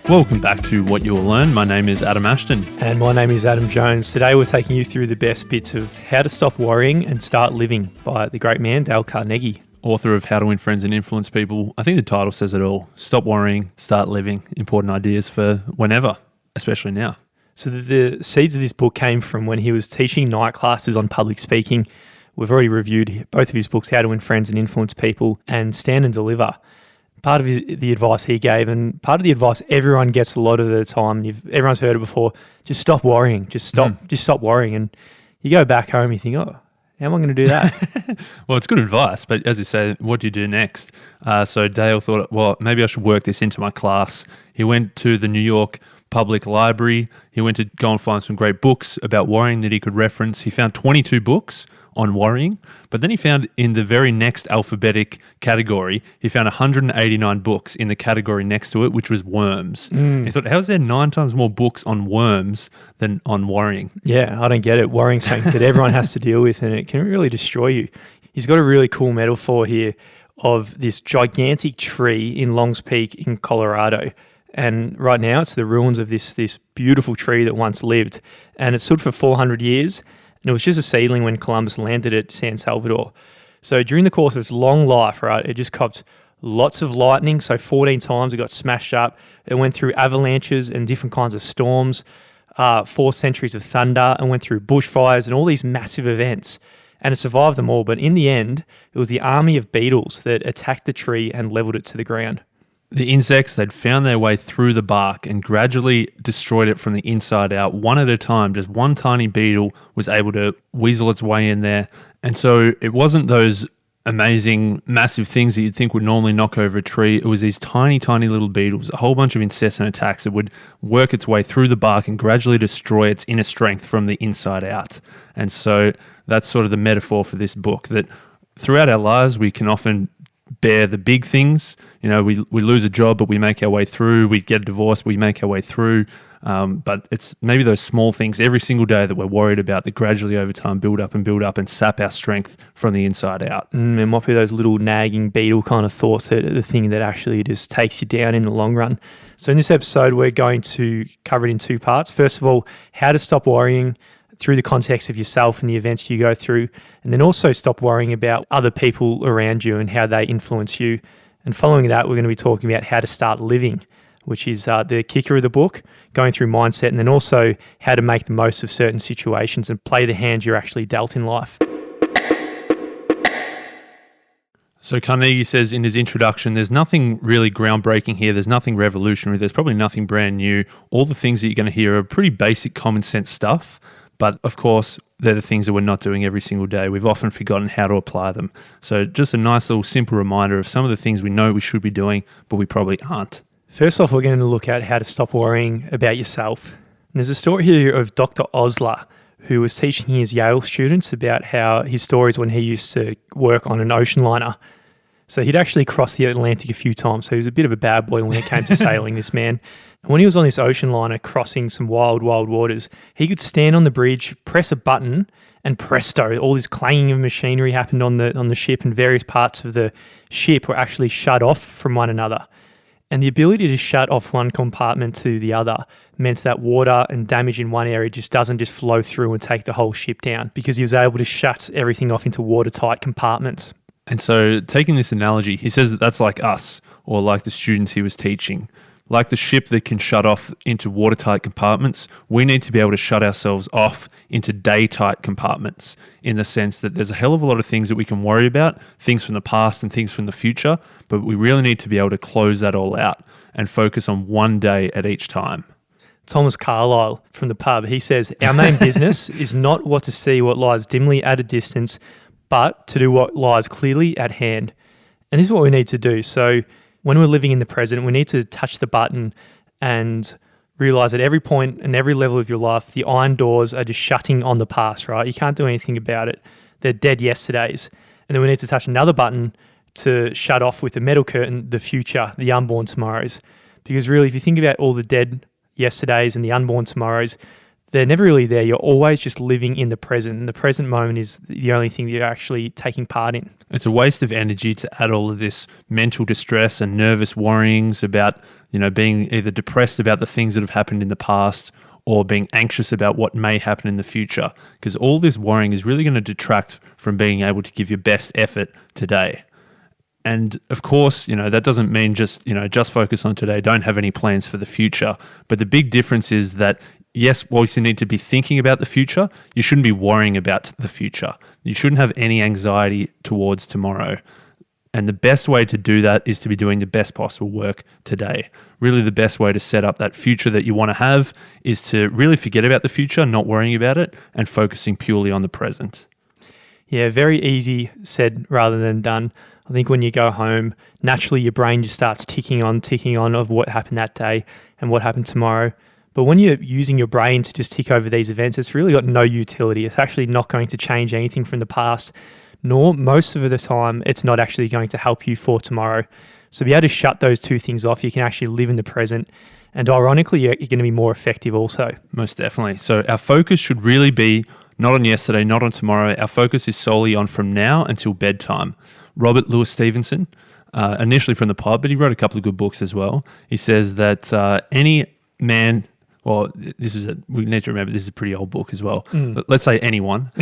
Welcome back to What You'll Learn. My name is Adam Ashton. And my name is Adam Jones. Today we're taking you through the best bits of How to Stop Worrying and Start Living by the great man Dale Carnegie. Author of How to Win Friends and Influence People. I think the title says it all. Stop worrying, start living. Important ideas for whenever, especially now. So the seeds of this book came from when he was teaching night classes on public speaking. We've already reviewed both of his books, How to Win Friends and Influence People and Stand and Deliver. Part of the advice he gave, and part of the advice everyone gets a lot of the time, everyone's heard it before, just stop worrying, just stop worrying. And you go back home, you think, oh, how am I going to do that? Well, it's good advice, but as you say, what do you do next? So Dale thought, well, maybe I should work this into my class. He went to the New York Public Library. He went to go and find some great books about worrying that he could reference. He found 22 books on worrying, but then he found in the very next alphabetic category, he found 189 books in the category next to it, which was worms. He thought, how is there 9 times more books on worms than on worrying? Yeah, I don't get it. Worrying's something that everyone has to deal with, and it can really destroy you. He's got a really cool metaphor here of this gigantic tree in Longs Peak in Colorado. And right now it's the ruins of this beautiful tree that once lived. And it stood for 400 years. And it was just a seedling when Columbus landed at San Salvador. So during the course of its long life, right, it just copped lots of lightning. So 14 times it got smashed up. It went through avalanches and different kinds of storms, 4 centuries of thunder, and went through bushfires and all these massive events. And it survived them all. But in the end, it was the army of beetles that attacked the tree and leveled it to the ground. The insects, they'd found their way through the bark and gradually destroyed it from the inside out, one at a time. Just one tiny beetle was able to weasel its way in there. And so it wasn't those amazing, massive things that you'd think would normally knock over a tree. It was these tiny, tiny little beetles, a whole bunch of incessant attacks that would work its way through the bark and gradually destroy its inner strength from the inside out. And so that's sort of the metaphor for this book, that throughout our lives we can often bear the big things. You know, we lose a job, but we make our way through. We get a divorce, we make our way through. But it's maybe those small things every single day that we're worried about that gradually over time build up and sap our strength from the inside out. It might be those little nagging beetle kind of thoughts that are the thing that actually just takes you down in the long run. So in this episode, we're going to cover it in 2 parts. First of all, how to stop worrying through the context of yourself and the events you go through, and then also stop worrying about other people around you and how they influence you. And following that, we're going to be talking about how to start living, which is the kicker of the book, going through mindset, and then also how to make the most of certain situations and play the hand you're actually dealt in life. So Carnegie says in his introduction, there's nothing really groundbreaking here. There's nothing revolutionary. There's probably nothing brand new. All the things that you're going to hear are pretty basic common sense stuff. But of course, they're the things that we're not doing every single day. We've often forgotten how to apply them. So just a nice little simple reminder of some of the things we know we should be doing, but we probably aren't. First off, we're going to look at how to stop worrying about yourself. And there's a story here of Dr. Osler, who was teaching his Yale students about how his stories when he used to work on an ocean liner. So he'd actually crossed the Atlantic a few times. So he was a bit of a bad boy when it came to sailing, this man. And when he was on this ocean liner crossing some wild, wild waters, he could stand on the bridge, press a button, and presto, all this clanging of machinery happened on the ship, and various parts of the ship were actually shut off from one another. And the ability to shut off one compartment to the other meant that water and damage in one area doesn't just flow through and take the whole ship down, because he was able to shut everything off into watertight compartments. And so taking this analogy, he says that that's like us, or like the students he was teaching. Like the ship that can shut off into watertight compartments, we need to be able to shut ourselves off into day-tight compartments, in the sense that there's a hell of a lot of things that we can worry about, things from the past and things from the future, but we really need to be able to close that all out and focus on one day at each time. Thomas Carlyle from the pub, he says, our main business is not what to see what lies dimly at a distance, but to do what lies clearly at hand. And this is what we need to do. So when we're living in the present, we need to touch the button and realize at every point and every level of your life, the iron doors are just shutting on the past, right? You can't do anything about it. They're dead yesterdays. And then we need to touch another button to shut off with the metal curtain the future, the unborn tomorrows. Because really, if you think about all the dead yesterdays and the unborn tomorrows, they're never really there. You're always just living in the present. And the present moment is the only thing that you're actually taking part in. It's a waste of energy to add all of this mental distress and nervous worryings about, being either depressed about the things that have happened in the past or being anxious about what may happen in the future, because all this worrying is really going to detract from being able to give your best effort today. And of course, that doesn't mean just focus on today, don't have any plans for the future. But the big difference is that, yes, whilst you need to be thinking about the future, you shouldn't be worrying about the future. You shouldn't have any anxiety towards tomorrow. And the best way to do that is to be doing the best possible work today. Really, the best way to set up that future that you want to have is to really forget about the future, not worrying about it, and focusing purely on the present. Yeah, very easy said rather than done. I think when you go home, naturally your brain just starts ticking on of what happened that day and what happened tomorrow. But when you're using your brain to just tick over these events, it's really got no utility. It's actually not going to change anything from the past, nor most of the time, it's not actually going to help you for tomorrow. So be able to shut those two things off, you can actually live in the present. And ironically, you're going to be more effective also. Most definitely. So our focus should really be not on yesterday, not on tomorrow. Our focus is solely on from now until bedtime. Robert Louis Stevenson, initially from the pod, but he wrote a couple of good books as well. He says that any man... Well, we need to remember this is a pretty old book as well. Let's say anyone.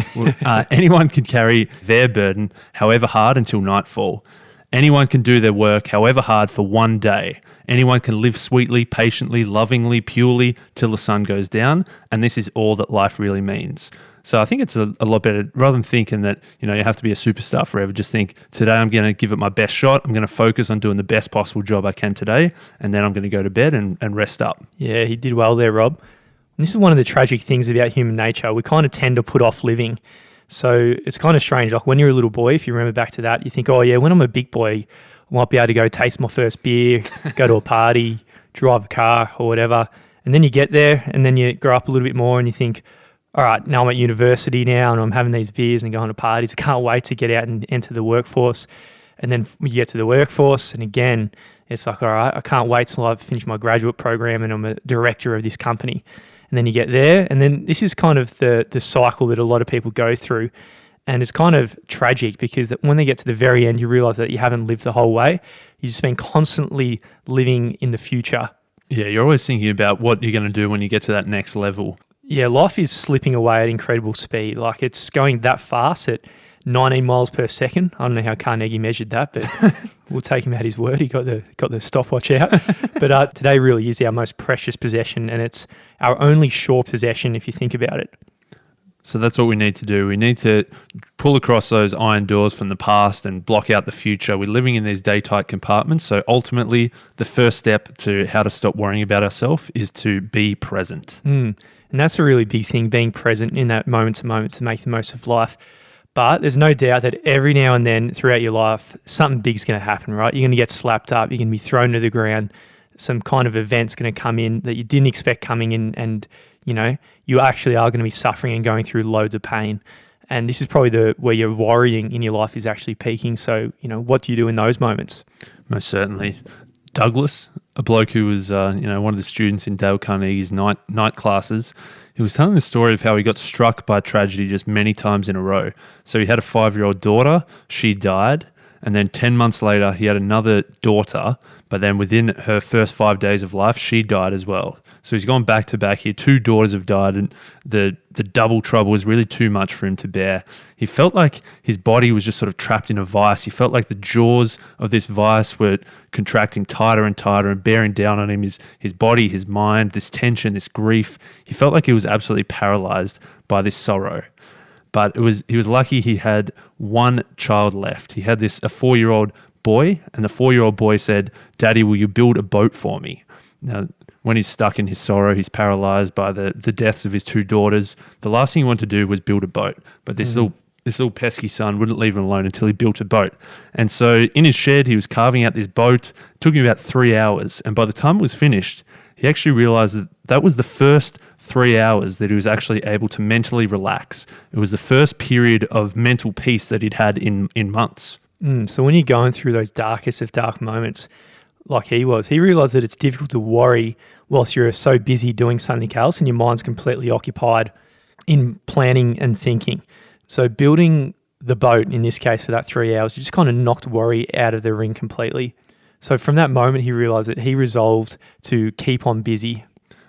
Anyone can carry their burden however hard until nightfall. Anyone can do their work however hard for one day. Anyone can live sweetly, patiently, lovingly, purely till the sun goes down. And this is all that life really means. So I think it's a lot better, rather than thinking that, you have to be a superstar forever, just think, today I'm going to give it my best shot. I'm going to focus on doing the best possible job I can today, and then I'm going to go to bed and rest up. Yeah, he did well there, Rob. And this is one of the tragic things about human nature. We kind of tend to put off living. So it's kind of strange. Like when you're a little boy, if you remember back to that, you think, oh yeah, when I'm a big boy, I might be able to go taste my first beer, go to a party, drive a car or whatever. And then you get there and then you grow up a little bit more and you think, all right, now I'm at university now and I'm having these beers and going to parties. I can't wait to get out and enter the workforce. And then you get to the workforce and again, it's like, all right, I can't wait till I've finished my graduate program and I'm a director of this company. And then you get there and then this is kind of the cycle that a lot of people go through. And it's kind of tragic because when they get to the very end, you realize that you haven't lived the whole way. You've just been constantly living in the future. Yeah, you're always thinking about what you're going to do when you get to that next level. Yeah, life is slipping away at incredible speed. Like it's going that fast at 19 miles per second. I don't know how Carnegie measured that, but we'll take him at his word. He got the stopwatch out. But today really is our most precious possession, and it's our only sure possession if you think about it. So that's what we need to do. We need to pull across those iron doors from the past and block out the future. We're living in these day-tight compartments. So ultimately, the first step to how to stop worrying about ourselves is to be present. And that's a really big thing, being present in that moment to moment to make the most of life. But there's no doubt that every now and then throughout your life, something big's going to happen, right? You're going to get slapped up. You're going to be thrown to the ground. Some kind of event's going to come in that you didn't expect coming in, and you actually are going to be suffering and going through loads of pain. And this is probably where your worrying in your life is actually peaking. So, what do you do in those moments? Most certainly. Douglas, a bloke who was one of the students in Dale Carnegie's night classes, he was telling the story of how he got struck by tragedy just many times in a row. So he had a 5-year-old daughter, she died, and then 10 months later he had another daughter, but then within her first 5 days of life, she died as well. So he's gone back to back here. 2 daughters have died, and the double trouble was really too much for him to bear. He felt like his body was just sort of trapped in a vice. He felt like the jaws of this vice were contracting tighter and tighter and bearing down on him, his body, his mind, this tension, this grief. He felt like he was absolutely paralyzed by this sorrow. But he was lucky he had one child left. He had a 4-year-old boy, and the 4-year-old boy said, "Daddy, will you build a boat for me?" Now, when he's stuck in his sorrow, he's paralyzed by the deaths of his 2 daughters. The last thing he wanted to do was build a boat. But this little pesky son wouldn't leave him alone until he built a boat. And so in his shed, he was carving out this boat. It took him about 3 hours. And by the time it was finished, he actually realized that was the first 3 hours that he was actually able to mentally relax. It was the first period of mental peace that he'd had in months. So when you're going through those darkest of dark moments, like he was. He realized that it's difficult to worry whilst you're so busy doing something else and your mind's completely occupied in planning and thinking. So building the boat, in this case for that 3 hours, just kind of knocked worry out of the ring completely. So from that moment, he realized that he resolved to keep on busy.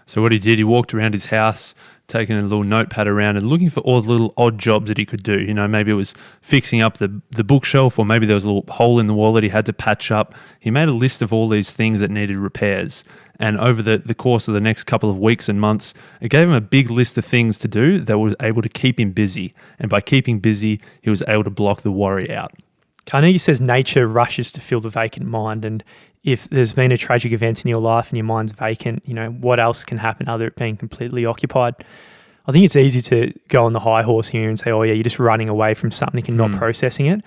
So what he did, he walked around his house, taking a little notepad around and looking for all the little odd jobs that he could do. You know, maybe it was fixing up the bookshelf, or maybe there was a little hole in the wall that he had to patch up. He made a list of all these things that needed repairs. And over the course of the next couple of weeks and months, it gave him a big list of things to do that was able to keep him busy. And by keeping busy, he was able to block the worry out. Carnegie says nature rushes to fill the vacant mind, and if there's been a tragic event in your life and your mind's vacant, you know, what else can happen other than being completely occupied? I think it's easy to go on the high horse here and say, oh yeah, you're just running away from something and not processing it.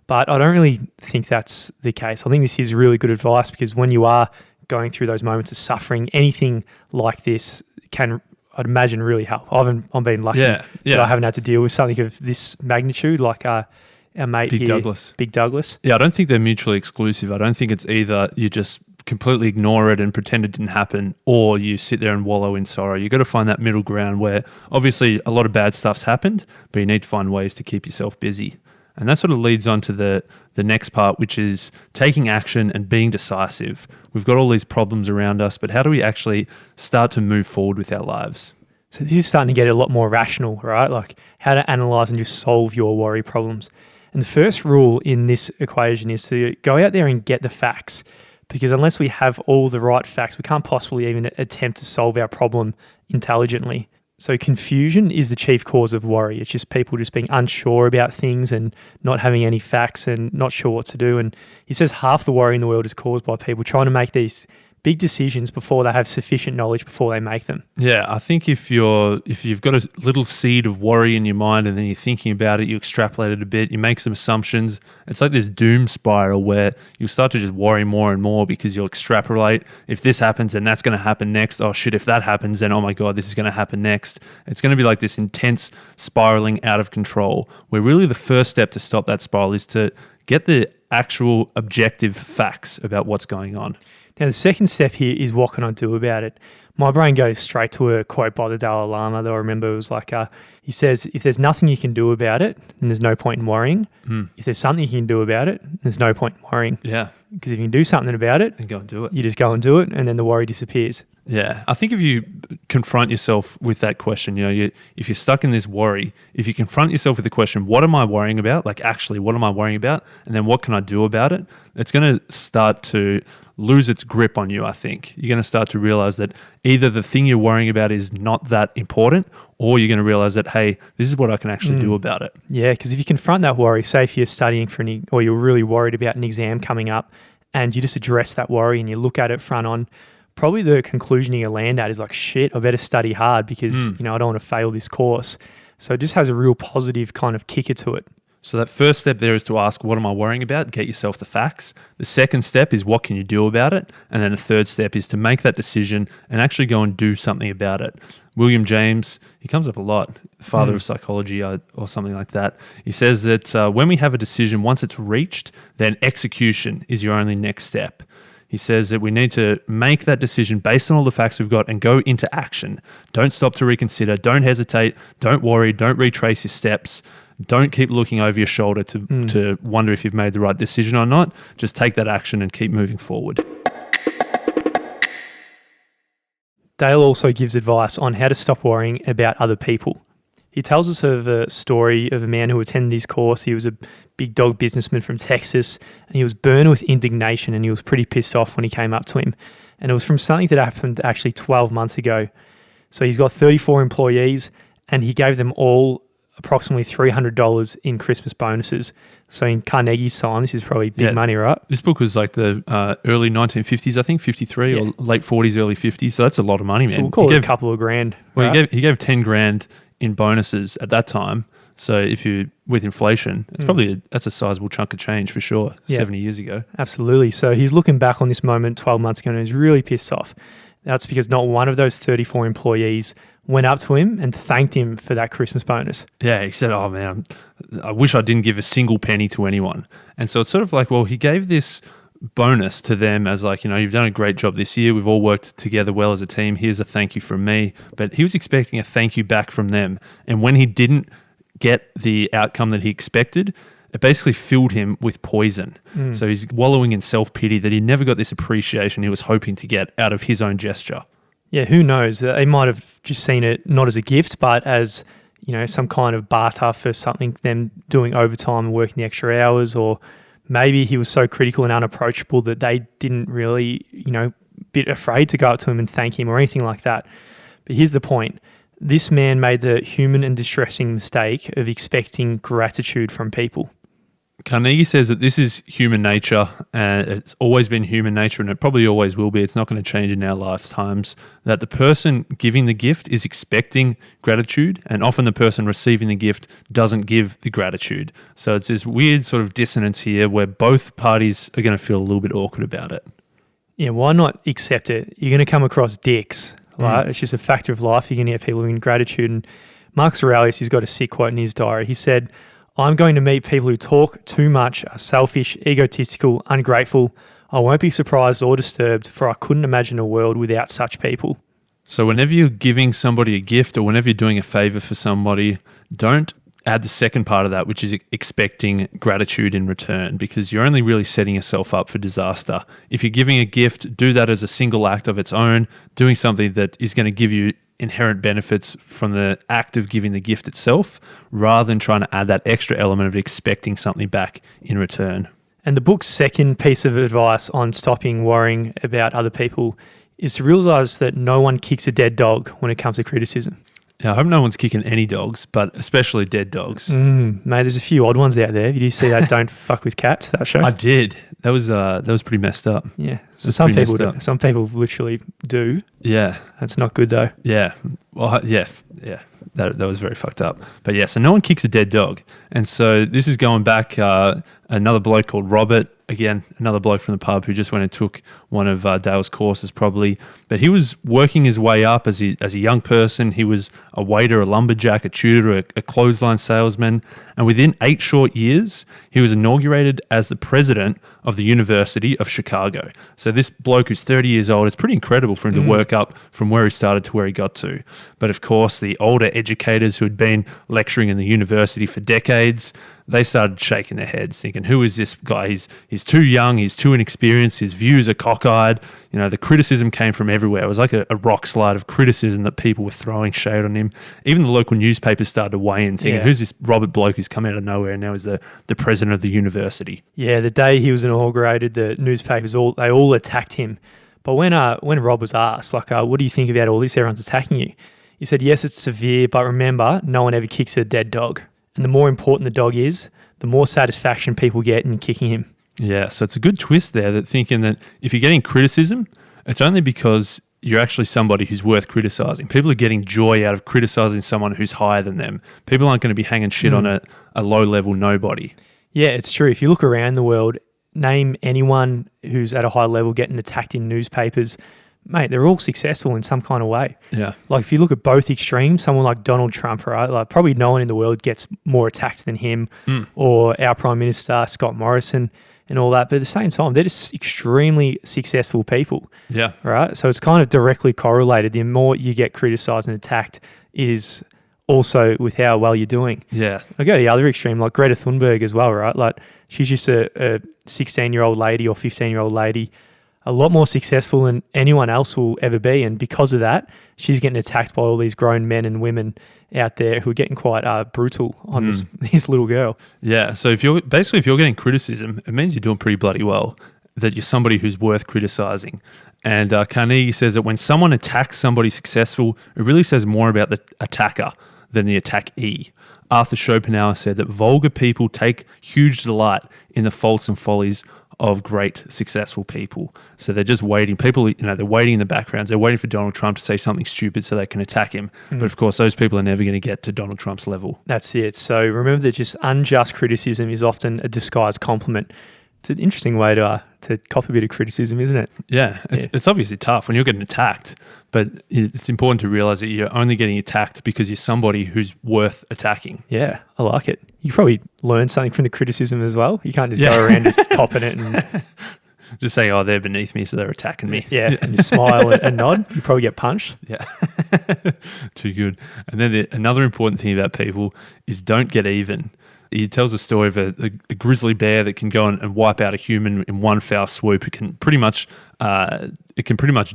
But I don't really think that's the case. I think this is really good advice, because when you are going through those moments of suffering, anything like this can, I'd imagine, really help. I'm being lucky that I haven't had to deal with something of this magnitude, like our mate Big here, Douglas. Big Douglas. Yeah, I don't think they're mutually exclusive. I don't think it's either you just completely ignore it and pretend it didn't happen, or you sit there and wallow in sorrow. You got to find that middle ground where obviously a lot of bad stuff's happened, but you need to find ways to keep yourself busy. And that sort of leads on to the next part, which is taking action and being decisive. We've got all these problems around us, but how do we actually start to move forward with our lives? So this is starting to get a lot more rational, right? Like how to analyze and just solve your worry problems. And the first rule in this equation is to go out there and get the facts, because unless we have all the right facts, we can't possibly even attempt to solve our problem intelligently. So confusion is the chief cause of worry. It's just people just being unsure about things and not having any facts and not sure what to do. And he says half the worry in the world is caused by people trying to make these big decisions before they have sufficient knowledge before they make them. Yeah, I think if you've got a little seed of worry in your mind and then you're thinking about it, you extrapolate it a bit, you make some assumptions. It's like this doom spiral where you'll start to just worry more and more because you'll extrapolate. If this happens, then that's going to happen next. Oh shit, if that happens, then oh my God, this is going to happen next. It's going to be like this intense spiraling out of control, where really the first step to stop that spiral is to get the actual objective facts about what's going on. Now, the second step here is, what can I do about it? My brain goes straight to a quote by the Dalai Lama that I remember. It was like, he says, if there's nothing you can do about it, then there's no point in worrying. If there's something you can do about it, there's no point in worrying. Yeah. Because if you can do something about it, then go and do it. You just go and do it, and then the worry disappears. Yeah. I think if you confront yourself with that question, if you're stuck in this worry, if you confront yourself with the question, what am I worrying about? Like, actually, what am I worrying about? And then what can I do about it? It's going to start to lose its grip on you, I think. You're going to start to realize that either the thing you're worrying about is not that important, or you're going to realize that, hey, this is what I can actually do about it. Yeah, because if you confront that worry, say if you're studying for or you're really worried about an exam coming up, and you just address that worry and you look at it front on, probably the conclusion you land at is like, shit, I better study hard because, I don't want to fail this course. So it just has a real positive kind of kicker to it. So that first step there is to ask, what am I worrying about? Get yourself the facts. The second step is, what can you do about it? And then the third step is to make that decision and actually go and do something about it. William James, he comes up a lot, father of psychology or something like that. He says that when we have a decision, once it's reached, then execution is your only next step. He says that we need to make that decision based on all the facts we've got and go into action. Don't stop to reconsider. Don't hesitate. Don't worry. Don't retrace your steps. Don't keep looking over your shoulder to wonder if you've made the right decision or not. Just take that action and keep moving forward. Dale also gives advice on how to stop worrying about other people. He tells us of a story of a man who attended his course. He was a big dog businessman from Texas, and he was burned with indignation, and he was pretty pissed off when he came up to him. And it was from something that happened actually 12 months ago. So he's got 34 employees, and he gave them all approximately $300 in Christmas bonuses. So in Carnegie's time, this is probably big money, right? This book was like the early 1950s, I think, 53 or late 40s, early 50s. So that's a lot of money, man. So we'll call it a couple of grand. Well, right? he gave 10 grand in bonuses at that time. So if you with inflation, it's probably that's a sizable chunk of change for sure. 70 years ago. Absolutely. So he's looking back on this moment 12 months ago and he's really pissed off. That's because not one of those 34 employees went up to him and thanked him for that Christmas bonus. Yeah, he said, oh man, I wish I didn't give a single penny to anyone. And so it's sort of like, well, he gave this bonus to them as like, you've done a great job this year. We've all worked together well as a team. Here's a thank you from me. But he was expecting a thank you back from them. And when he didn't get the outcome that he expected, it basically filled him with poison. So he's wallowing in self-pity that he never got this appreciation he was hoping to get out of his own gesture. Yeah, who knows? They might have just seen it not as a gift, but as, some kind of barter for something, them doing overtime and working the extra hours, or maybe he was so critical and unapproachable that they didn't really, bit afraid to go up to him and thank him or anything like that. But here's the point. This man made the human and distressing mistake of expecting gratitude from people. Carnegie says that this is human nature, and it's always been human nature, and it probably always will be. It's not going to change in our lifetimes, that the person giving the gift is expecting gratitude, and often the person receiving the gift doesn't give the gratitude. So it's this weird sort of dissonance here where both parties are going to feel a little bit awkward about it. Yeah, why not accept it? You're going to come across dicks. Right? It's just a factor of life. You're going to get people in gratitude. And Marcus Aurelius, he's got a sick quote in his diary. He said, "I'm going to meet people who talk too much, are selfish, egotistical, ungrateful. I won't be surprised or disturbed, for I couldn't imagine a world without such people." So whenever you're giving somebody a gift or whenever you're doing a favor for somebody, don't add the second part of that, which is expecting gratitude in return, because you're only really setting yourself up for disaster. If you're giving a gift, do that as a single act of its own, doing something that is going to give you inherent benefits from the act of giving the gift itself, rather than trying to add that extra element of expecting something back in return. And the book's second piece of advice on stopping worrying about other people is to realize that no one kicks a dead dog when it comes to criticism. Yeah, I hope no one's kicking any dogs, but especially dead dogs. Mate, there's a few odd ones out there. Did you see that Don't Fuck With Cats, that show? I did. That was pretty messed up. Yeah. So some people literally do. Yeah. That's not good though. Yeah. Well, yeah. That was very fucked up. But yeah, so no one kicks a dead dog. And so this is going back, another bloke called Robert, again, another bloke from the pub who just went and took one of Dale's courses probably. But he was working his way up as a young person. He was a waiter, a lumberjack, a tutor, a clothesline salesman. And within 8 short years, he was inaugurated as the president of the University of Chicago. So this bloke who's 30 years old, it's pretty incredible for him to work up from where he started to where he got to. But of course, the older educators who had been lecturing in the university for decades, they started shaking their heads thinking, who is this guy? He's too young, he's too inexperienced, his views are cockeyed. The criticism came from everywhere. It was like a rock slide of criticism that people were throwing shade on him. Even the local newspapers started to weigh in thinking, who's this Robert bloke who's come out of nowhere and now is the president of the university? Yeah, the day he was inaugurated, the newspapers all attacked him. But when Rob was asked, what do you think about all this? Everyone's attacking you. He said, yes, it's severe, but remember, no one ever kicks a dead dog. And the more important the dog is, the more satisfaction people get in kicking him. Yeah, so it's a good twist there, that thinking that if you're getting criticism, it's only because you're actually somebody who's worth criticizing. People are getting joy out of criticizing someone who's higher than them. People aren't going to be hanging shit on a low-level nobody. Yeah, it's true. If you look around the world, name anyone who's at a high level getting attacked in newspapers, mate, they're all successful in some kind of way. Yeah. Like if you look at both extremes, someone like Donald Trump, right? Like probably no one in the world gets more attacked than him, or our Prime Minister, Scott Morrison, and all that. But at the same time, they're just extremely successful people. Yeah. Right? So it's kind of directly correlated. The more you get criticised and attacked is also with how well you're doing. Yeah. I go to the other extreme, like Greta Thunberg as well, right? Like she's just a 16-year-old lady or 15-year-old lady, a lot more successful than anyone else will ever be. And because of that, she's getting attacked by all these grown men and women out there who are getting quite brutal on this little girl. Yeah. So if you're getting criticism, it means you're doing pretty bloody well, that you're somebody who's worth criticizing. And Carnegie says that when someone attacks somebody successful, it really says more about the attacker than the attackee. Arthur Schopenhauer said that vulgar people take huge delight in the faults and follies of great successful people. So they're just waiting. People, they're waiting in the backgrounds. They're waiting for Donald Trump to say something stupid so they can attack him. But of course, those people are never going to get to Donald Trump's level. That's it. So remember that just unjust criticism is often a disguised compliment. It's an interesting way to cop a bit of criticism, isn't it? Yeah, it's obviously tough when you're getting attacked, but it's important to realize that you're only getting attacked because you're somebody who's worth attacking. Yeah, I like it. You probably learn something from the criticism as well. You can't just go around just copping it. Just saying, oh, they're beneath me, so they're attacking me. Yeah, and you smile and nod. You probably get punched. Yeah. Too good. And then another important thing about people is don't get even. He tells a story of a grizzly bear that can go and wipe out a human in one foul swoop. It can pretty much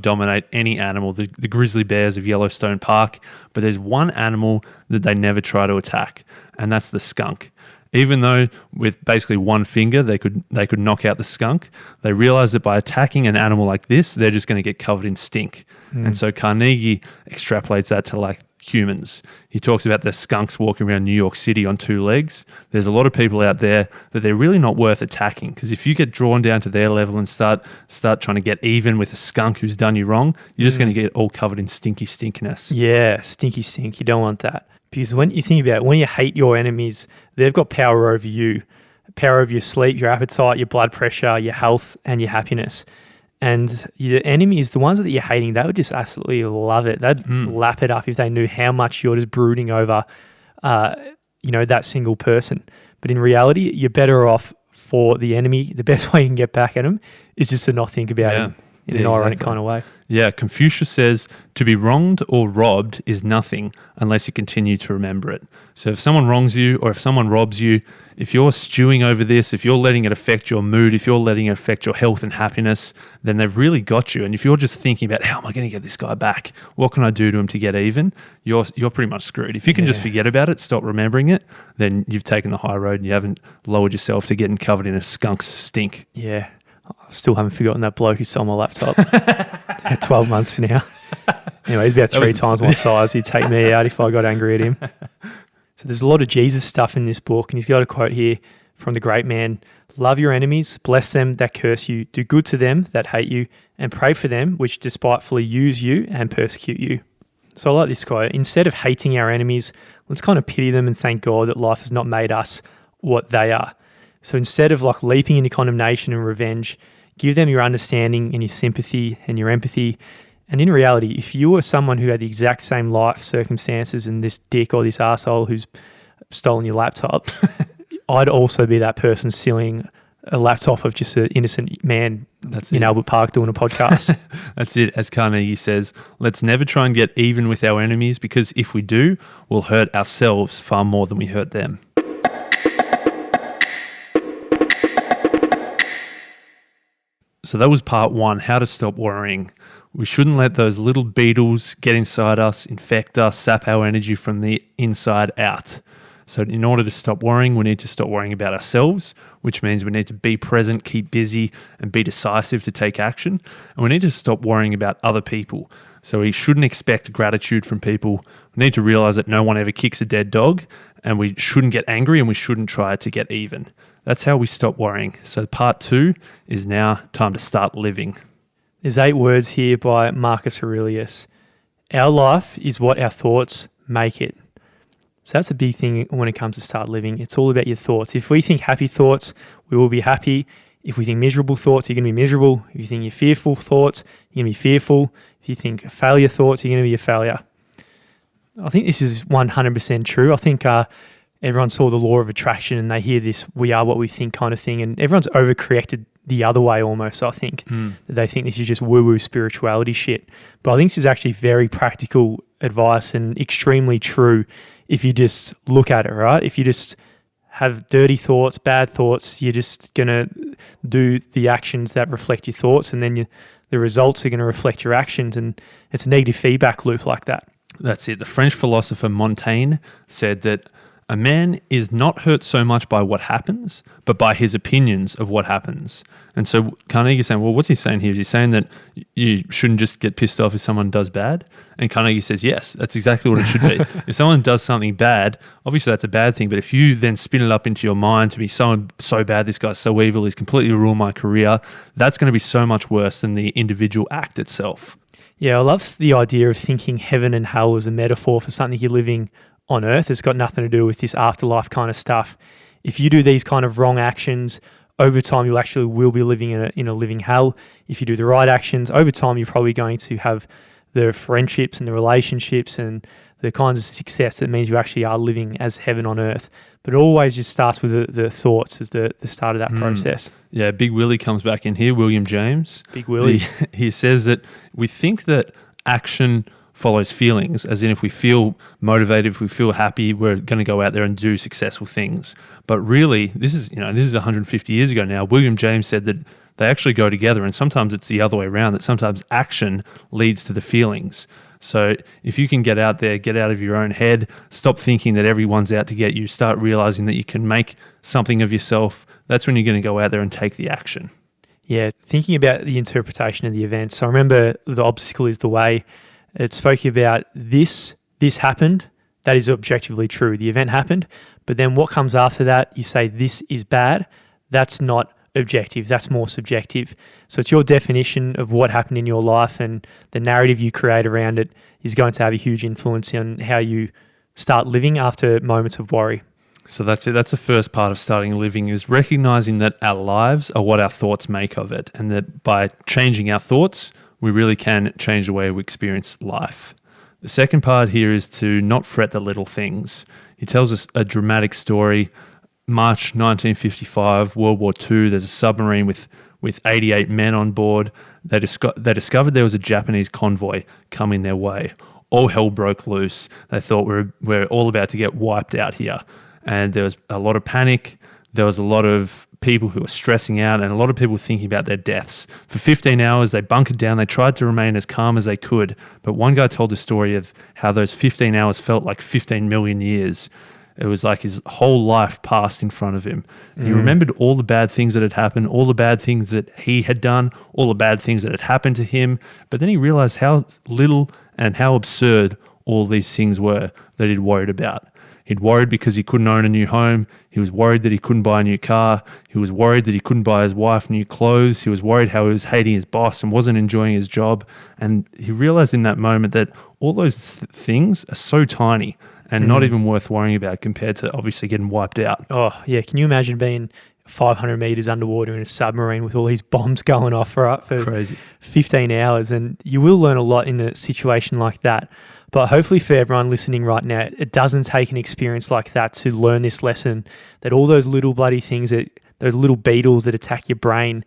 dominate any animal. The grizzly bears of Yellowstone Park, but there's one animal that they never try to attack, and that's the skunk. Even though with basically one finger they could knock out the skunk, they realize that by attacking an animal like this, they're just going to get covered in stink. And so Carnegie extrapolates that to like humans. He talks about the skunks walking around New York City on two legs. There's a lot of people out there that they're really not worth attacking, because if you get drawn down to their level and start trying to get even with a skunk who's done you wrong, you're just going to get all covered in stinkiness. Yeah, stinky stink. You don't want that. Because when you think about it, when you hate your enemies, they've got power over you, power over your sleep, your appetite, your blood pressure, your health, and your happiness. And your enemies, the ones that you're hating, they would just absolutely love it. They'd lap it up if they knew how much you're just brooding over, that single person. But in reality, you're better off for the enemy. The best way you can get back at them is just to not think about him in an ironic kind of way. Yeah, Confucius says, to be wronged or robbed is nothing unless you continue to remember it. So if someone wrongs you or if someone robs you, if you're stewing over this, if you're letting it affect your mood, if you're letting it affect your health and happiness, then they've really got you. And if you're just thinking about, how am I going to get this guy back? What can I do to him to get even? You're pretty much screwed. If you can just forget about it, stop remembering it, then you've taken the high road and you haven't lowered yourself to getting covered in a skunk's stink. Yeah. I still haven't forgotten that bloke who stole my laptop. 12 months now. Anyway, he's about three times my size. He'd take me out if I got angry at him. So there's a lot of Jesus stuff in this book, and he's got a quote here from the great man: love your enemies, bless them that curse you, do good to them that hate you, and pray for them which despitefully use you and persecute you. So I like this quote. Instead of hating our enemies, let's kind of pity them and thank God that life has not made us what they are. So instead of like leaping into condemnation and revenge, give them your understanding and your sympathy and your empathy. And in reality, if you were someone who had the exact same life circumstances and this dick or this arsehole who's stolen your laptop, I'd also be that person stealing a laptop of just an innocent man in Albert Park doing a podcast. That's it. As Carnegie says, let's never try and get even with our enemies, because if we do, we'll hurt ourselves far more than we hurt them. So that was part one, how to stop worrying. We shouldn't let those little beetles get inside us, infect us, sap our energy from the inside out. So in order to stop worrying, we need to stop worrying about ourselves, which means we need to be present, keep busy, and be decisive to take action. And we need to stop worrying about other people. So we shouldn't expect gratitude from people. We need to realize that no one ever kicks a dead dog, and we shouldn't get angry, and we shouldn't try to get even. That's how we stop worrying. So part two is now time to start living. There's 8 words here by Marcus Aurelius. Our life is what our thoughts make it. So that's a big thing when it comes to start living. It's all about your thoughts. If we think happy thoughts, we will be happy. If we think miserable thoughts, you're going to be miserable. If you think you're fearful thoughts, you're going to be fearful. If you think failure thoughts, you're going to be a failure. I think this is 100% true. I think everyone saw the law of attraction and they hear this we are what we think kind of thing, and everyone's overcorrected the other way almost, I think. They think this is just woo-woo spirituality shit. But I think this is actually very practical advice and extremely true if you just look at it, right? If you just have dirty thoughts, bad thoughts, you're just going to do the actions that reflect your thoughts, and then the results are going to reflect your actions, and it's a negative feedback loop like that. That's it. The French philosopher Montaigne said that a man is not hurt so much by what happens, but by his opinions of what happens. And so Carnegie's saying, well, what's he saying here? Is he saying that you shouldn't just get pissed off if someone does bad? And Carnegie says, yes, that's exactly what it should be. If someone does something bad, obviously that's a bad thing. But if you then spin it up into your mind to be someone so bad, this guy's so evil, he's completely ruined my career, that's going to be so much worse than the individual act itself. Yeah, I love the idea of thinking heaven and hell as a metaphor for something you're living on earth. It's got nothing to do with this afterlife kind of stuff. If you do these kind of wrong actions, over time you actually will be living in a living hell. If you do the right actions, over time you're probably going to have the friendships and the relationships and the kinds of success that means you actually are living as heaven on earth. But it always just starts with the thoughts as the start of that process. Yeah, Big Willie comes back in here, William James. Big Willie. He says that we think that action follows feelings, as in if we feel motivated, if we feel happy, we're going to go out there and do successful things. But really, this is 150 years ago now. William James said that they actually go together, and sometimes it's the other way around, that sometimes action leads to the feelings. So if you can get out there, get out of your own head, stop thinking that everyone's out to get you, start realizing that you can make something of yourself, that's when you're going to go out there and take the action. Yeah, thinking about the interpretation of the event. So I remember the obstacle is the way. It spoke about this happened. That is objectively true. The event happened. But then what comes after that, you say this is bad. That's not objective. That's more subjective. So it's your definition of what happened in your life, and the narrative you create around it is going to have a huge influence on how you start living after moments of worry. So that's it. That's the first part of starting living, is recognizing that our lives are what our thoughts make of it, and that by changing our thoughts, we really can change the way we experience life. The second part here is to not fret the little things. He tells us a dramatic story. March 1955, World War II, there's a submarine with 88 men on board. They discovered there was a Japanese convoy coming their way. All hell broke loose. They thought we're all about to get wiped out here. And there was a lot of panic. There was a lot of people who were stressing out, and a lot of people thinking about their deaths. For 15 hours, they bunkered down. They tried to remain as calm as they could. But one guy told the story of how those 15 hours felt like 15 million years. It was like his whole life passed in front of him. He remembered all the bad things that had happened, all the bad things that he had done, all the bad things that had happened to him. But then he realized how little and how absurd all these things were that he'd worried about. He'd worried because he couldn't own a new home. He was worried that he couldn't buy a new car. He was worried that he couldn't buy his wife new clothes. He was worried how he was hating his boss and wasn't enjoying his job. And he realized in that moment that all those things are so tiny and not even worth worrying about compared to obviously getting wiped out. Oh, yeah. Can you imagine being 500 meters underwater in a submarine with all these bombs going off for Crazy. 15 hours? And you will learn a lot in a situation like that. But hopefully for everyone listening right now, it doesn't take an experience like that to learn this lesson, that all those little bloody things, those little beetles that attack your brain,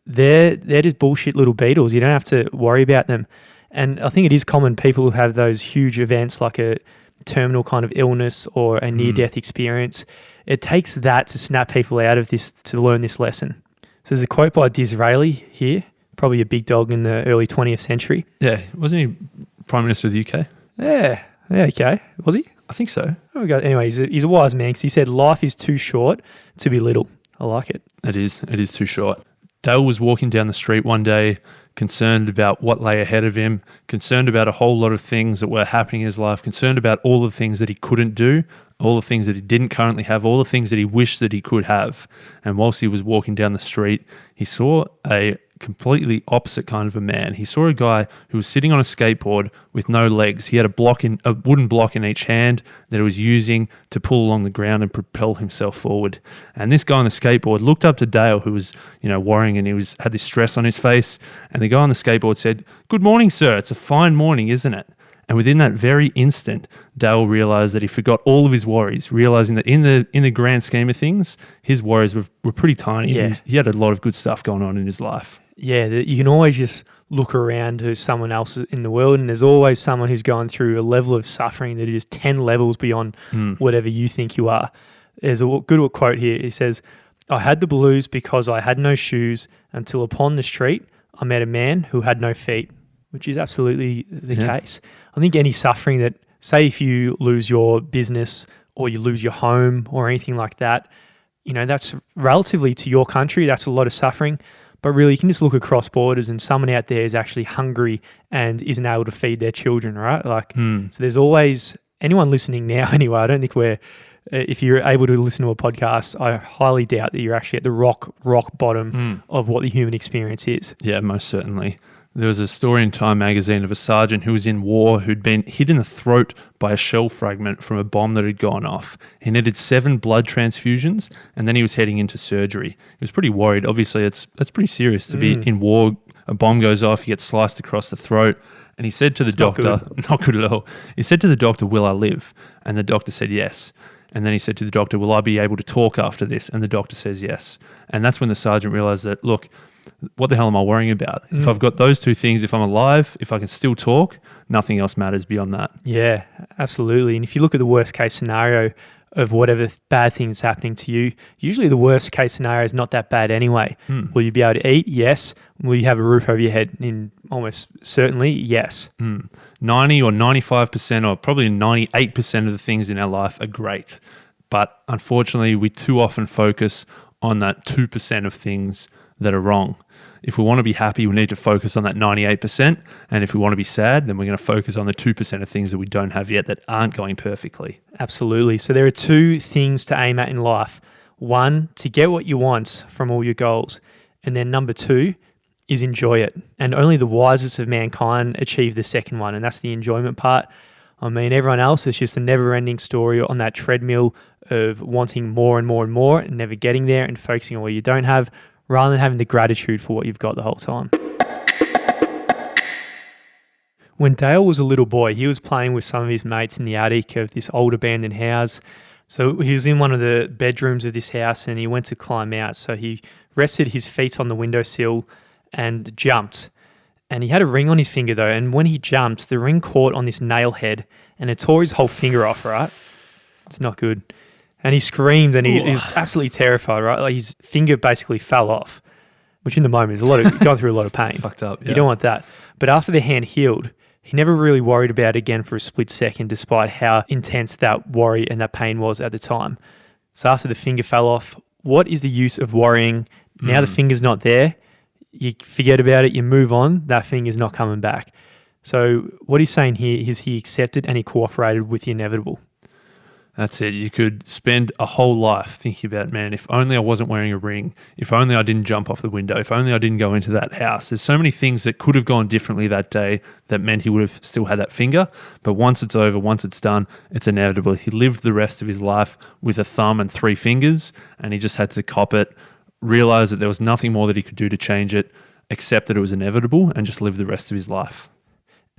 they're just bullshit little beetles. You don't have to worry about them. And I think it is common, people who have those huge events like a terminal kind of illness or a near-death experience, it takes that to snap people out of this, to learn this lesson. So there's a quote by Disraeli here, probably a big dog in the early 20th century. Yeah, wasn't he Prime Minister of the UK? Yeah, okay. Was he? I think so. Oh my God. Anyway, he's a wise man because he said life is too short to be little. I like it. It is too short. Dale was walking down the street one day, concerned about what lay ahead of him, concerned about a whole lot of things that were happening in his life, concerned about all the things that he couldn't do, all the things that he didn't currently have, all the things that he wished that he could have. And whilst he was walking down the street, he saw a completely opposite kind of a man. He saw a guy who was sitting on a skateboard with no legs. He had a wooden block in each hand that he was using to pull along the ground and propel himself forward. And this guy on the skateboard looked up to Dale, who was, worrying, and had this stress on his face. And the guy on the skateboard said, "Good morning, sir. It's a fine morning, isn't it?" And within that very instant, Dale realized that he forgot all of his worries, realizing that in the grand scheme of things, his worries were pretty tiny. Yeah. He had a lot of good stuff going on in his life. Yeah, you can always just look around to someone else in the world, and there's always someone who's going through a level of suffering that is 10 levels beyond whatever you think you are. There's a good quote here. He says, "I had the blues because I had no shoes until upon the street I met a man who had no feet," which is absolutely the case. I think any suffering that, say if you lose your business or you lose your home or anything like that, that's relatively to your country, that's a lot of suffering. But really, you can just look across borders and someone out there is actually hungry and isn't able to feed their children, right? So there's always, anyone listening now anyway, I don't think if you're able to listen to a podcast, I highly doubt that you're actually at the rock bottom of what the human experience is. Yeah, most certainly. There was a story in Time magazine of a sergeant who was in war who'd been hit in the throat by a shell fragment from a bomb that had gone off. He needed 7 blood transfusions, and then he was heading into surgery. He was pretty worried. Obviously, that's pretty serious to be in war. A bomb goes off, you get sliced across the throat, And he said to the not doctor, not good at all. He said to the doctor, will I live? And the doctor said yes. And then he said to the doctor, will I be able to talk after this? And the doctor says yes. And that's when the sergeant realized that, look, what the hell am I worrying about? If I've got those two things, if I'm alive, if I can still talk, nothing else matters beyond that. Yeah, absolutely. And if you look at the worst case scenario of whatever bad thing's happening to you, usually the worst case scenario is not that bad anyway. Will you be able to eat? Yes. Will you have a roof over your head? In almost certainly, yes. 90 or 95% or probably 98% of the things in our life are great. But unfortunately, we too often focus on that 2% of things that are wrong. If we want to be happy, we need to focus on that 98%. And if we want to be sad, then we're going to focus on the 2% of things that we don't have yet that aren't going perfectly. Absolutely. So there are two things to aim at in life. One, to get what you want from all your goals. And then number two is enjoy it. And only the wisest of mankind achieve the second one. And that's the enjoyment part. I mean, everyone else is just a never-ending story on that treadmill of wanting more and more and more and never getting there and focusing on what you don't have, rather than having the gratitude for what you've got the whole time. When Dale was a little boy, he was playing with some of his mates in the attic of this old abandoned house. So he was in one of the bedrooms of this house and he went to climb out. So he rested his feet on the windowsill and jumped. And he had a ring on his finger though. And when he jumped, the ring caught on this nail head and it tore his whole finger off, right? It's not good. And he screamed and he was absolutely terrified, right? Like his finger basically fell off, which in the moment is going through a lot of pain. It's fucked up. Yeah. You don't want that. But after the hand healed, he never really worried about it again for a split second, despite how intense that worry and that pain was at the time. So after the finger fell off, what is the use of worrying? Now the finger's not there. You forget about it. You move on. That finger's not coming back. So what he's saying here is he accepted and he cooperated with the inevitable. That's it. You could spend a whole life thinking about, man, if only I wasn't wearing a ring, if only I didn't jump off the window, if only I didn't go into that house. There's so many things that could have gone differently that day that meant he would have still had that finger. But once it's over, once it's done, it's inevitable. He lived the rest of his life with a thumb and 3 fingers, and he just had to cop it, realize that there was nothing more that he could do to change it, accept that it was inevitable, and just live the rest of his life.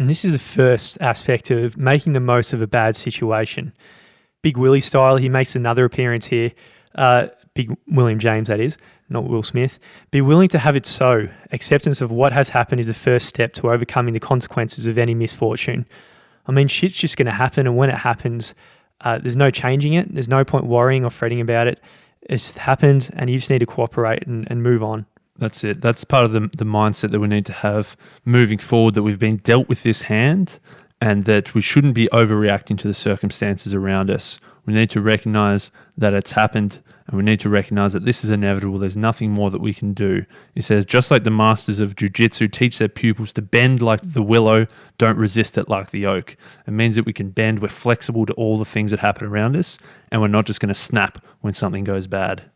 And this is the first aspect of making the most of a bad situation. Big Willie style, he makes another appearance here. Big William James, that is, not Will Smith. Be willing to have it so. Acceptance of what has happened is the first step to overcoming the consequences of any misfortune. I mean, shit's just going to happen, and when it happens, there's no changing it. There's no point worrying or fretting about it. It's happened, and you just need to cooperate and move on. That's it. That's part of the mindset that we need to have moving forward, that we've been dealt with this hand and that we shouldn't be overreacting to the circumstances around us. We need to recognize that it's happened and we need to recognize that this is inevitable. There's nothing more that we can do. He says, just like the masters of jiu-jitsu teach their pupils to bend like the willow, don't resist it like the oak. It means that we can bend, we're flexible to all the things that happen around us, and we're not just going to snap when something goes bad.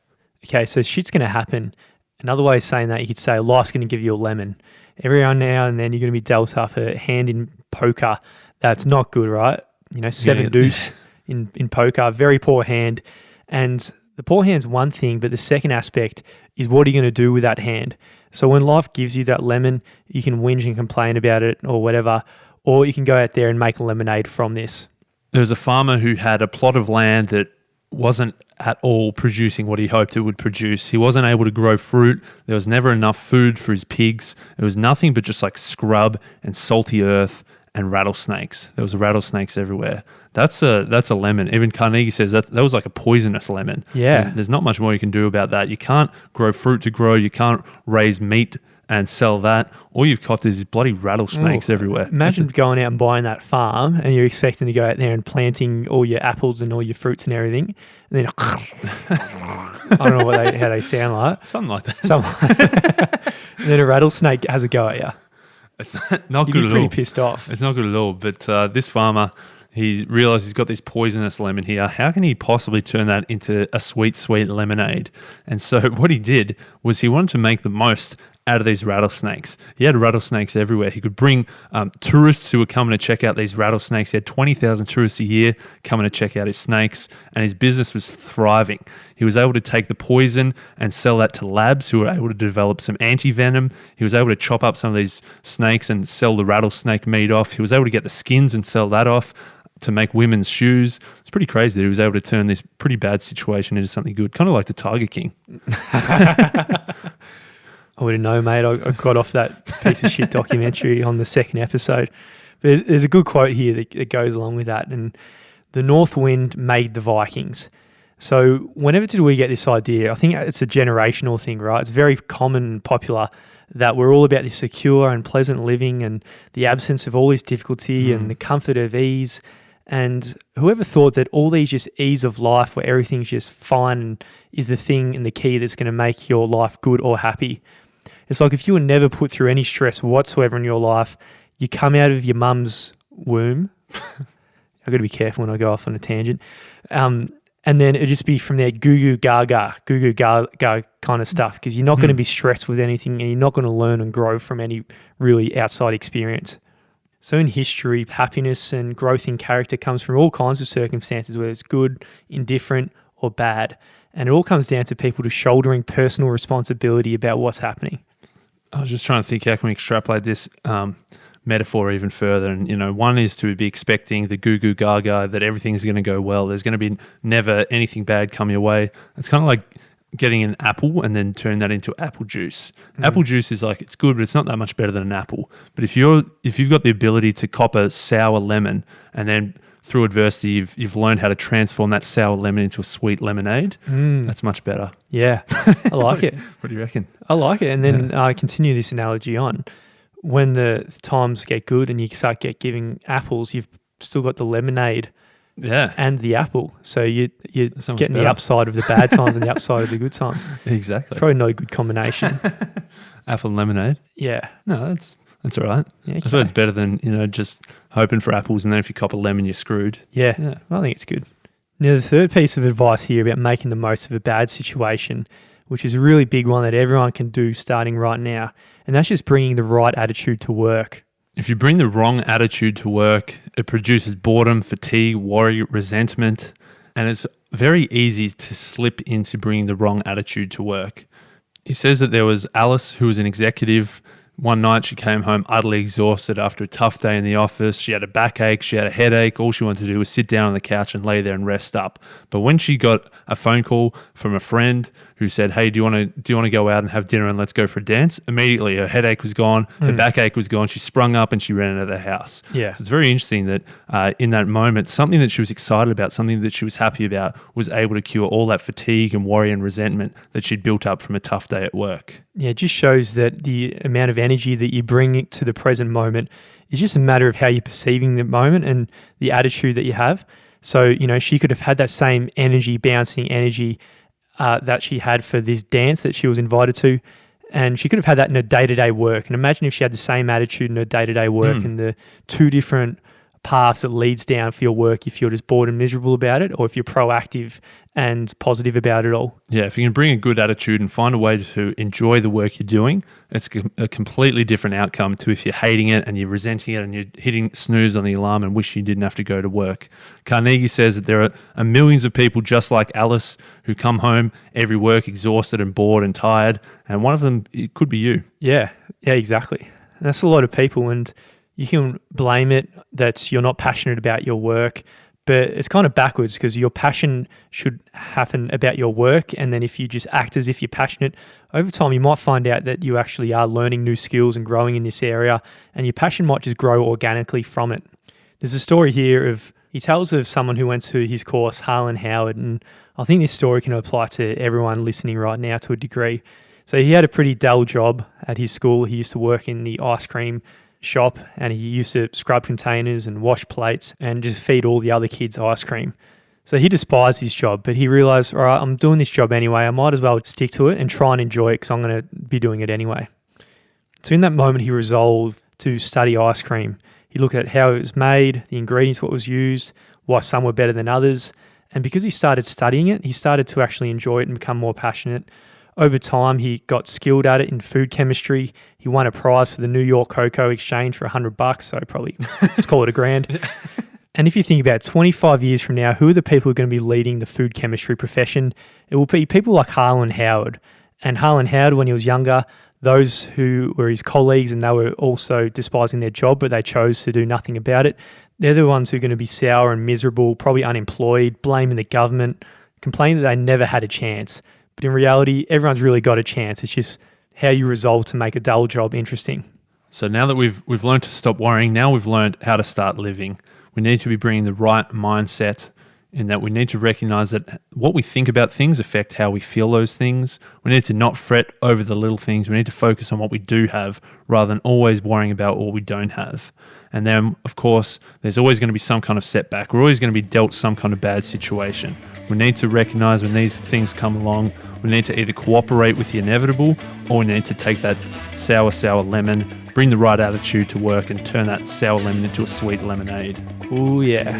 Okay, so shit's going to happen. Another way of saying that, you could say life's going to give you a lemon. Every now and then you're going to be dealt up a hand in poker. That's not good, right? You know, 7 deuce in poker, very poor hand. And the poor hand's one thing, but the second aspect is what are you going to do with that hand? So when life gives you that lemon, you can whinge and complain about it or whatever, or you can go out there and make lemonade from this. There was a farmer who had a plot of land that wasn't at all producing what he hoped it would produce. He wasn't able to grow fruit. There was never enough food for his pigs. It was nothing but just like scrub and salty earth and rattlesnakes. There was rattlesnakes everywhere. That's a lemon. Even Carnegie says that was like a poisonous lemon. Yeah. There's not much more you can do about that. You can't grow fruit to grow. You can't raise meat and sell that. All you've got is bloody rattlesnakes everywhere. Imagine going out and buying that farm and you're expecting to go out there and planting all your apples and all your fruits and everything. And then, I don't know how they sound like. Something like that. And then a rattlesnake has a go at you. It's not You'd good be at pretty all. pissed off. It's not good at all. But this farmer, he realized he's got this poisonous lemon here. How can he possibly turn that into a sweet, sweet lemonade? And so what he did was he wanted to make the most out of these rattlesnakes. He had rattlesnakes everywhere. He could bring tourists who were coming to check out these rattlesnakes. He had 20,000 tourists a year coming to check out his snakes, and his business was thriving. He was able to take the poison and sell that to labs who were able to develop some anti-venom. He was able to chop up some of these snakes and sell the rattlesnake meat off. He was able to get the skins and sell that off to make women's shoes. It's pretty crazy that he was able to turn this pretty bad situation into something good, kind of like the Tiger King. I wouldn't know, mate. I got off that piece of shit documentary on the second episode. But there's a good quote here that goes along with that. And the north wind made the Vikings. So whenever did we get this idea? I think it's a generational thing, right? It's very common and popular that we're all about this secure and pleasant living and the absence of all this difficulty and the comfort of ease. And whoever thought that all these just ease of life where everything's just fine and is the thing and the key that's going to make your life good or happy. It's like if you were never put through any stress whatsoever in your life, you come out of your mum's womb. I've got to be careful when I go off on a tangent. And then it'd just be from there goo gaga kind of stuff, because you're not going to be stressed with anything and you're not going to learn and grow from any really outside experience. So in history, happiness and growth in character comes from all kinds of circumstances, whether it's good, indifferent, or bad. And it all comes down to people just shouldering personal responsibility about what's happening. I was just trying to think, how can we extrapolate this metaphor even further? And, one is to be expecting the goo goo gaga, that everything's going to go well. There's going to be never anything bad come your way. It's kind of like getting an apple and then turn that into apple juice. Apple juice is like, it's good, but it's not that much better than an apple. But if you've got the ability to cop a sour lemon and then through adversity you've learned how to transform that sour lemon into a sweet lemonade, that's much better. Yeah, I like it. What do you reckon? I like it. And then I continue this analogy on. When the times get good and you start giving apples, you've still got the lemonade and the apple. So you're getting the upside of the bad times and the upside of the good times. Exactly. It's probably not a good combination. Apple and lemonade? Yeah. No, that's all right. Yeah, okay. I suppose it's better than, just hoping for apples and then if you cop a lemon, you're screwed. Yeah. I think it's good. Now, the third piece of advice here about making the most of a bad situation, which is a really big one that everyone can do starting right now, and that's just bringing the right attitude to work. If you bring the wrong attitude to work, it produces boredom, fatigue, worry, resentment, and it's very easy to slip into bringing the wrong attitude to work. He says that there was Alice, who was an executive. One night she came home utterly exhausted after a tough day in the office. She had a backache, she had a headache. All she wanted to do was sit down on the couch and lay there and rest up. But when she got a phone call from a friend who said, "Hey, do you want to go out and have dinner and let's go for a dance?" Immediately her headache was gone, her backache was gone. She sprung up and she ran out of the house. Yeah. So it's very interesting that in that moment, something that she was excited about, something that she was happy about, was able to cure all that fatigue and worry and resentment that she'd built up from a tough day at work. Yeah, it just shows that the amount of energy that you bring to the present moment is just a matter of how you're perceiving the moment and the attitude that you have. So, she could have had that same energy, bouncing energy that she had for this dance that she was invited to, and she could have had that in her day-to-day work. And imagine if she had the same attitude in her day-to-day work and the two different paths that leads down for your work, if you're just bored and miserable about it, or if you're proactive and positive about it all. Yeah, if you can bring a good attitude and find a way to enjoy the work you're doing, it's a completely different outcome to if you're hating it and you're resenting it and you're hitting snooze on the alarm and wish you didn't have to go to work. Carnegie says that there are millions of people just like Alice who come home every work exhausted and bored and tired, and one of them, it could be you. Yeah, exactly. And that's a lot of people, and you can blame it that you're not passionate about your work, but it's kind of backwards, because your passion should happen about your work, and then if you just act as if you're passionate, over time you might find out that you actually are learning new skills and growing in this area, and your passion might just grow organically from it. There's a story here he tells of someone who went to his course, Harlan Howard, and I think this story can apply to everyone listening right now to a degree. So he had a pretty dull job at his school. He used to work in the ice cream shop, and he used to scrub containers and wash plates and just feed all the other kids ice cream. So he despised his job, but he realized, all right, I'm doing this job anyway. I might as well stick to it and try and enjoy it, because I'm going to be doing it anyway. So in that moment, he resolved to study ice cream. He looked at how it was made, the ingredients, what was used, why some were better than others. And because he started studying it, he started to actually enjoy it and become more passionate. Over time, he got skilled at it in food chemistry. He won a prize for the New York Cocoa Exchange for $100, so probably let's call it $1,000. And if you think about 25 years from now, who are the people who are going to be leading the food chemistry profession? It will be people like Harlan Howard. And Harlan Howard, when he was younger, those who were his colleagues and they were also despising their job, but they chose to do nothing about it, they're the ones who are going to be sour and miserable, probably unemployed, blaming the government, complaining that they never had a chance. But in reality, everyone's really got a chance. It's just how you resolve to make a dull job interesting. So now that we've learned to stop worrying, now we've learned how to start living. We need to be bringing the right mindset in that we need to recognize that what we think about things affect how we feel those things. We need to not fret over the little things. We need to focus on what we do have rather than always worrying about what we don't have. And then, of course, there's always going to be some kind of setback. We're always going to be dealt some kind of bad situation. We need to recognize when these things come along, we need to either cooperate with the inevitable or we need to take that sour lemon, bring the right attitude to work and turn that sour lemon into a sweet lemonade. Ooh, yeah.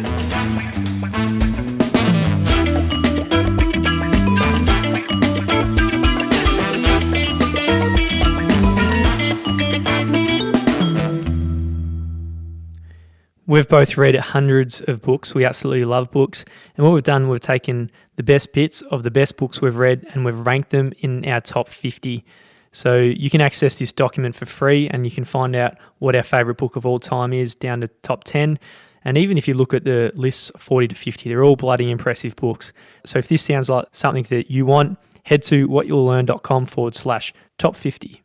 We've both read hundreds of books. We absolutely love books. And what we've done, we've taken the best bits of the best books we've read and we've ranked them in our top 50. So you can access this document for free and you can find out what our favourite book of all time is down to top 10. And even if you look at the lists 40 to 50, they're all bloody impressive books. So if this sounds like something that you want, head to whatyou'lllearn.com/top 50.